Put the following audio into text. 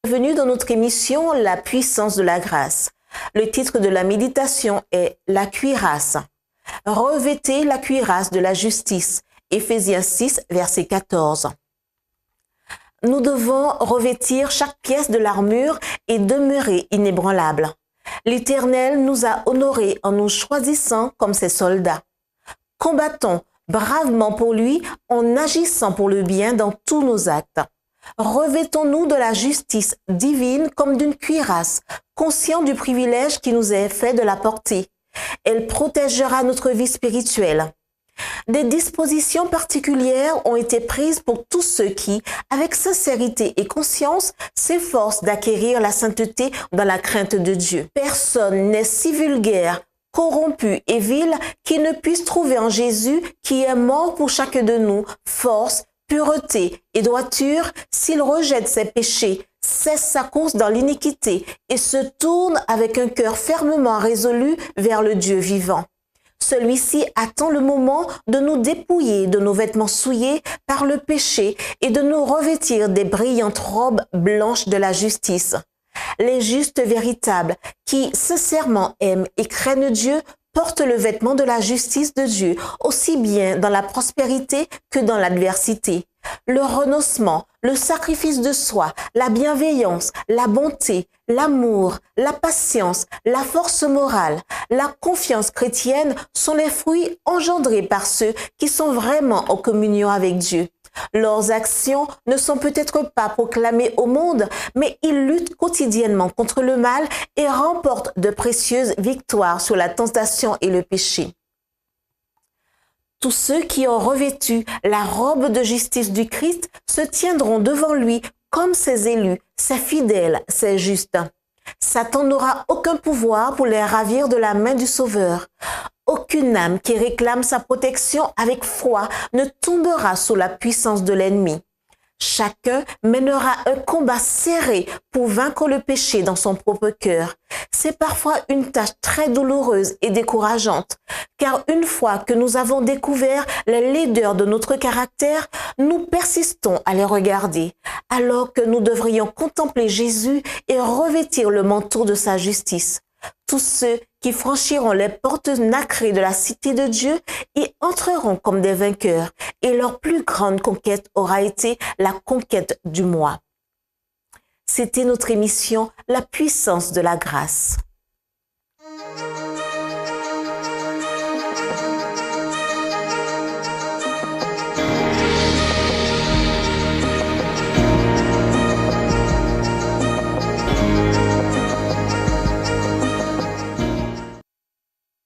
Bienvenue dans notre émission La puissance de la grâce. Le titre de la méditation est La cuirasse. Revêtez la cuirasse de la justice. Éphésiens 6, verset 14. Nous devons revêtir chaque pièce de l'armure et demeurer inébranlables. L'Éternel nous a honorés en nous choisissant comme ses soldats. Combattons bravement pour lui en agissant pour le bien dans tous nos actes. Revêtons-nous de la justice divine comme d'une cuirasse, conscients du privilège qui nous est fait de la porter. Elle protégera notre vie spirituelle. Des dispositions particulières ont été prises pour tous ceux qui, avec sincérité et conscience, s'efforcent d'acquérir la sainteté dans la crainte de Dieu. Personne n'est si vulgaire, corrompu et vil qui ne puisse trouver en Jésus, qui est mort pour chacun de nous, force, pureté et droiture s'il rejette ses péchés, cesse sa course dans l'iniquité et se tourne avec un cœur fermement résolu vers le Dieu vivant. Celui-ci attend le moment de nous dépouiller de nos vêtements souillés par le péché et de nous revêtir des brillantes robes blanches de la justice. Les justes véritables qui sincèrement aiment et craignent Dieu portent le vêtement de la justice de Dieu, aussi bien dans la prospérité que dans l'adversité. Le renoncement, le sacrifice de soi, la bienveillance, la bonté, l'amour, la patience, la force morale, la confiance chrétienne sont les fruits engendrés par ceux qui sont vraiment en communion avec Dieu. Leurs actions ne sont peut-être pas proclamées au monde, mais ils luttent quotidiennement contre le mal et remportent de précieuses victoires sur la tentation et le péché. Tous ceux qui ont revêtu la robe de justice du Christ se tiendront devant lui comme ses élus, ses fidèles, ses justes. Satan n'aura aucun pouvoir pour les ravir de la main du Sauveur. Aucune âme qui réclame sa protection avec foi ne tombera sous la puissance de l'ennemi. Chacun mènera un combat serré pour vaincre le péché dans son propre cœur. C'est parfois une tâche très douloureuse et décourageante, car une fois que nous avons découvert les laideurs de notre caractère, nous persistons à les regarder, alors que nous devrions contempler Jésus et revêtir le manteau de sa justice. Tous ceux qui franchiront les portes nacrées de la cité de Dieu y entreront comme des vainqueurs, et leur plus grande conquête aura été la conquête du moi. C'était notre émission La puissance de la grâce.